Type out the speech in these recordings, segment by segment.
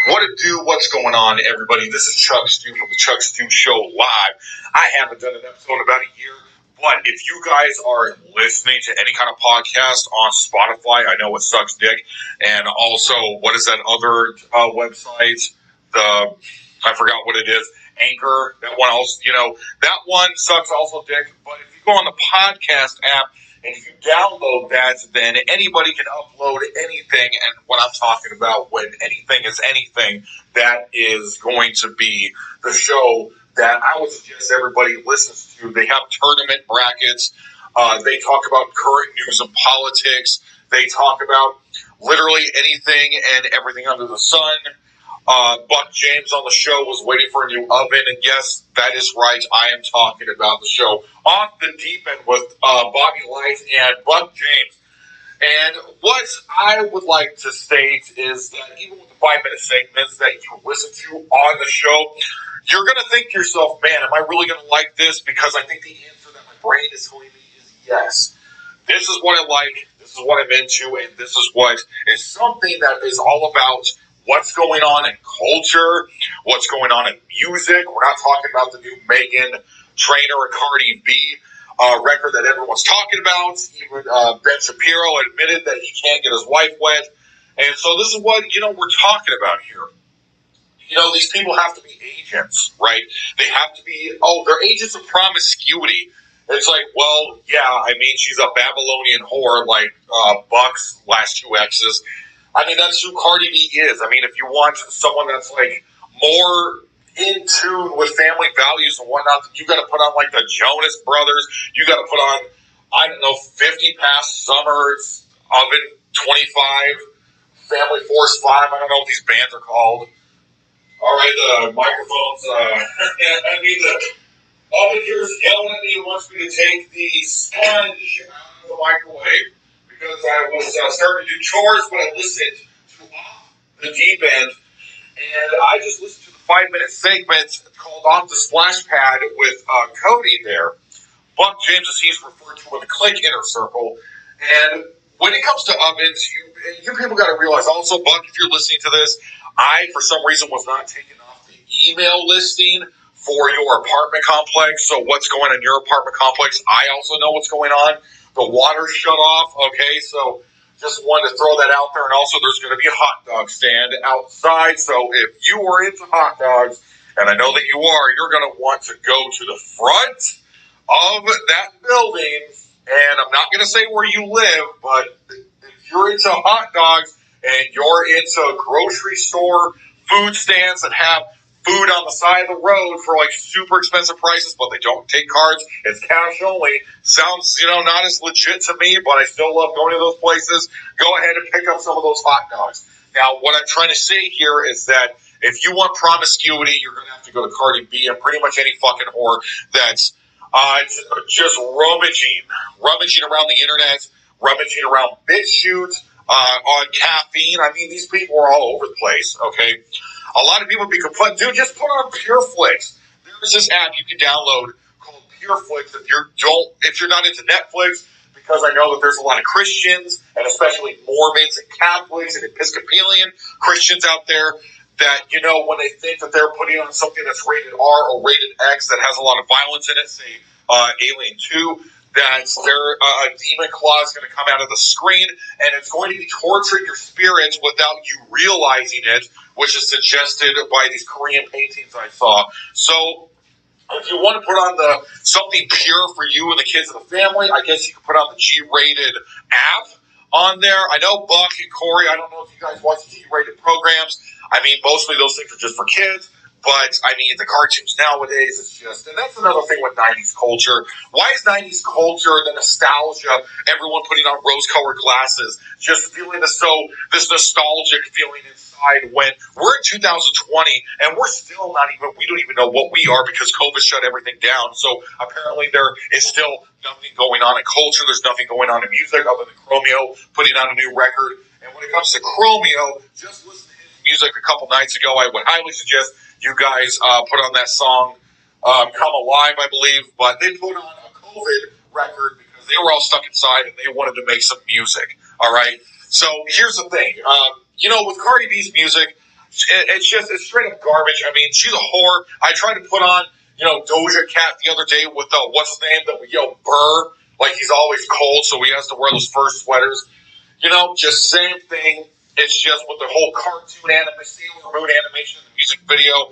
What it do? What's going on, everybody? This is Chuck Stew from the Chuck Stew Show Live. I haven't done an episode in about a year, but if you guys are listening to any kind of podcast on Spotify, I know it sucks dick. And also, what is that other website? I forgot what it is. Anchor. That one also, that one sucks also dick. But if you go on the podcast app, and if you download that, then anybody can upload anything. And what I'm talking about when anything is anything, that is going to be the show that I would suggest everybody listens to. They have tournament brackets. They talk about current news and politics. They talk about literally anything and everything under the sun. Buck James on the show was waiting for a new oven, and yes, that is right. I am talking about the show Off the Deep End with Bobby Light and Buck James. And what I would like to state is that even with the 5-minute segments that you listen to on the show, you're going to think to yourself, man, am I really going to like this? Because I think the answer that my brain is telling me is yes. This is what I like, this is what I'm into, and this is what is something that is all about what's going on in culture, what's going on in music. We're not talking about the new Megan Trainor and Cardi B record that everyone's talking about. Even Ben Shapiro admitted that he can't get his wife wet. And so this is what, we're talking about here. These people have to be agents, right? They have to be, they're agents of promiscuity. It's like, well, yeah, I mean, she's a Babylonian whore like Buck's last two exes. I mean, that's who Cardi B is. I mean, if you want someone that's like more in tune with family values and whatnot, you got to put on like the Jonas Brothers. You got to put on, 50 Past Summers, Oven 25, Family Force 5. I don't know what these bands are called. All right, the microphones. The oven here's yelling at me and wants me to take the sponge out of the microwave. Because I was starting to do chores, but I listened to Off the Deep End, and I just listened to the 5-minute segment called Off the Splash Pad with Cody there. Buck James, as he's referred to in the Click Inner Circle. And when it comes to ovens, you people got to realize also, Buck, if you're listening to this, I, for some reason, was not taken off the email listing for your apartment complex. So what's going on in your apartment complex, I also know what's going on. The water's shut off, okay, so just wanted to throw that out there. And also there's going to be a hot dog stand outside, so if you are into hot dogs, and I know that you are, you're going to want to go to the front of that building, and I'm not going to say where you live, but if you're into hot dogs and you're into grocery store food stands that have food on the side of the road for like super expensive prices, but they don't take cards. It's cash only. Sounds, not as legit to me, but I still love going to those places. Go ahead and pick up some of those hot dogs. Now, what I'm trying to say here is that if you want promiscuity, you're going to have to go to Cardi B and pretty much any fucking whore that's just rummaging around the internet, rummaging around BitChute, on caffeine. I mean, these people are all over the place, okay? A lot of people be complaining, dude, just put on PureFlix. There's this app you can download called PureFlix if you're not into Netflix, because I know that there's a lot of Christians, and especially Mormons and Catholics and Episcopalian Christians out there that, when they think that they're putting on something that's rated R or rated X that has a lot of violence in it, say Alien 2, that a demon claw is going to come out of the screen, and it's going to be torturing your spirits without you realizing it, which is suggested by these Korean paintings I saw. So if you want to put on something pure for you and the kids and the family, I guess you can put on the G-rated app on there. I know Buck and Cory, I don't know if you guys watch the G-rated programs. I mean, mostly those things are just for kids. But, I mean, the cartoons nowadays, it's just, and that's another thing with 90s culture. Why is 90s culture, the nostalgia, everyone putting on rose-colored glasses, just feeling this nostalgic feeling inside when we're in 2020 and we're still we don't even know what we are because COVID shut everything down. So apparently there is still nothing going on in culture. There's nothing going on in music other than Chromeo putting out a new record. And when it comes to Chromeo, just listen to his music a couple nights ago. I would highly suggest you guys put on that song, Come Alive, I believe. But they put on a COVID record because they were all stuck inside and they wanted to make some music. All right. So here's the thing. With Cardi B's music, It's straight up garbage. I mean, she's a whore. I tried to put on, Doja Cat the other day with what's his name that we yell Burr, like he's always cold, so he has to wear those fur sweaters. Just same thing. It's just with the whole cartoon animation, Sailor Moon animation, the music video.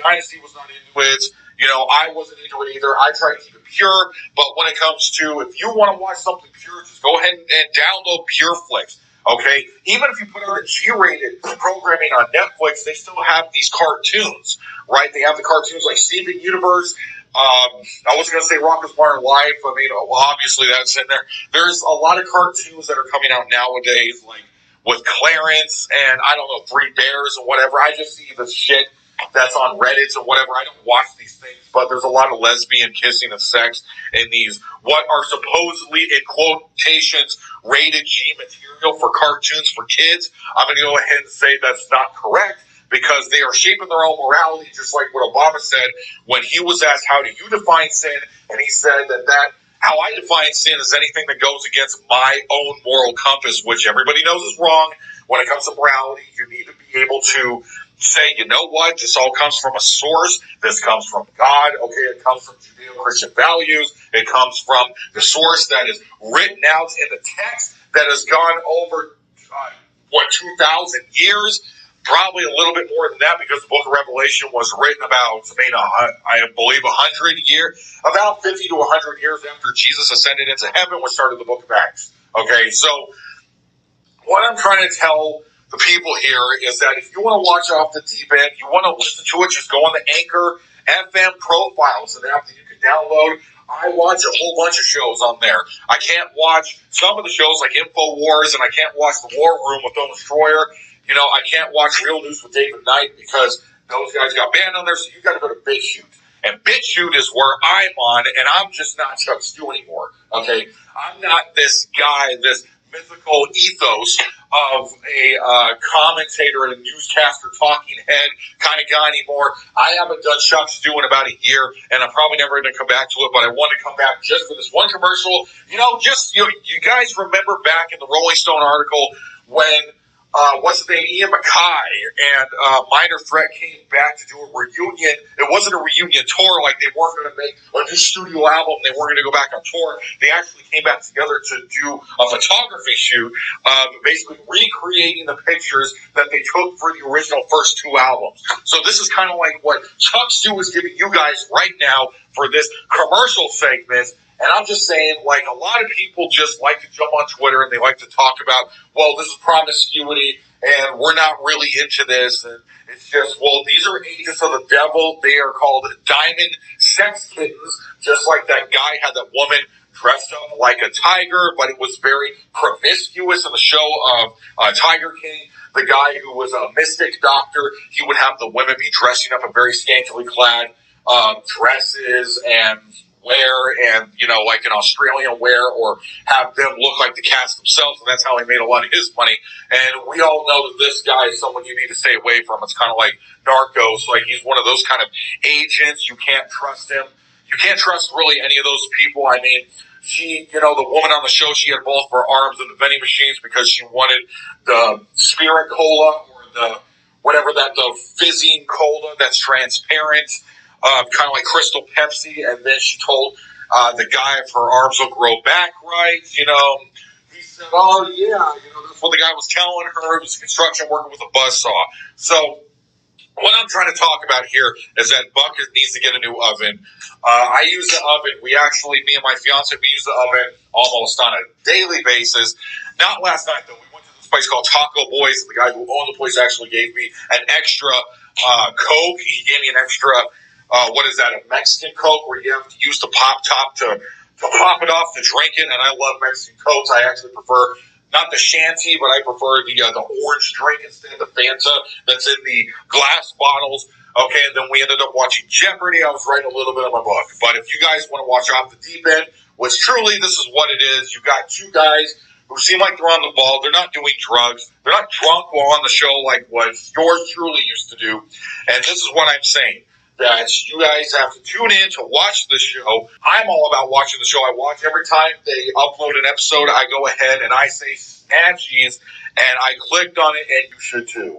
Dynasty was not into it. I wasn't into it either. I try to keep it pure, but when it comes to, if you want to watch something pure, just go ahead and download PureFlix. Okay, even if you put out a G-rated programming on Netflix, they still have these cartoons, right? They have the cartoons like Steven Universe. I was going to say Rocko's Modern Life. I mean, obviously that's in there. There's a lot of cartoons that are coming out nowadays, like with Clarence and I don't know, Three Bears or whatever. I just see the shit that's on Reddit or whatever. I don't watch these things, but there's a lot of lesbian kissing and sex in these, what are supposedly, in quotations, rated G material for cartoons for kids. I'm going to go ahead and say that's not correct, because they are shaping their own morality, just like what Obama said when he was asked, how do you define sin? And he said that how I define sin is anything that goes against my own moral compass, which everybody knows is wrong. When it comes to morality, you need to be able to say, you know what, this all comes from a source. This comes from God. Okay, it comes from Judeo-Christian values. It comes from the source that is written out in the text that has gone over, 2,000 years. Probably a little bit more than that, because the book of Revelation was written about, I believe, 100 years, about 50 to 100 years after Jesus ascended into heaven, which started the book of Acts. Okay, so what I'm trying to tell the people here is that if you want to watch off the deep end, you want to listen to it, just go on the Anchor FM profiles, an app that you can download. I watch a whole bunch of shows on there. I can't watch some of the shows like InfoWars, and I can't watch The War Room with Don Destroyer. I can't watch Real News with David Knight because those guys got banned on there, so you got to go to BitChute. And BitChute is where I'm on, and I'm just not Chuck Stew anymore, okay? I'm not this guy, this mythical ethos of a commentator and a newscaster talking head kind of guy anymore. I haven't done Chuck Stew in about a year, and I'm probably never going to come back to it, but I want to come back just for this one commercial. You guys remember back in the Rolling Stone article when what's his name, Ian MacKay and Minor Threat came back to do a reunion. It wasn't a reunion tour, like they weren't going to make a new studio album. They weren't going to go back on tour. They actually came back together to do a photography shoot, basically recreating the pictures that they took for the original first two albums. So this is kind of like what Chuck Stew is giving you guys right now for this commercial segment. And I'm just saying, like, a lot of people just like to jump on Twitter and they like to talk about, well, this is promiscuity and we're not really into this. And it's just, well, these are agents of the devil. They are called diamond sex kittens, just like that guy had that woman dressed up like a tiger, but it was very promiscuous in the show of Tiger King. The guy who was a mystic doctor, he would have the women be dressing up in very scantily clad dresses and wear, and like an Australian wear, or have them look like the cast themselves, and that's how he made a lot of his money. And we all know that this guy is someone you need to stay away from. It's kind of like Narcos, like he's one of those kind of agents. You can't trust him. You can't trust really any of those people. I mean, she, the woman on the show, she had both of her arms in the vending machines because she wanted the Spirit Cola, or the fizzing cola that's transparent, kind of like Crystal Pepsi. And then she told the guy if her arms will grow back right, he said, oh yeah, that's what the guy was telling her. It was construction worker with a buzzsaw. So what I'm trying to talk about here is that Buck needs to get a new oven. I use the oven. Me and my fiance, we use the oven almost on a daily basis. Not last night, though. We went to this place called Taco Boys. The guy who owned the place actually gave me an extra Coke. He gave me an extra, a Mexican Coke, where you have to use the pop top to pop it off to drink it. And I love Mexican Cokes. I actually prefer not the shanty, but I prefer the orange drink instead of the Fanta that's in the glass bottles. Okay, and then we ended up watching Jeopardy. I was writing a little bit of my book. But if you guys want to watch Off the Deep End, which truly this is what it is, you got two guys who seem like they're on the ball. They're not doing drugs. They're not drunk while on the show like what yours truly used to do. And this is what I'm saying, that you guys have to tune in to watch the show. I'm all about watching the show. I watch every time they upload an episode. I go ahead and I say snatchies, and I clicked on it, and you should too.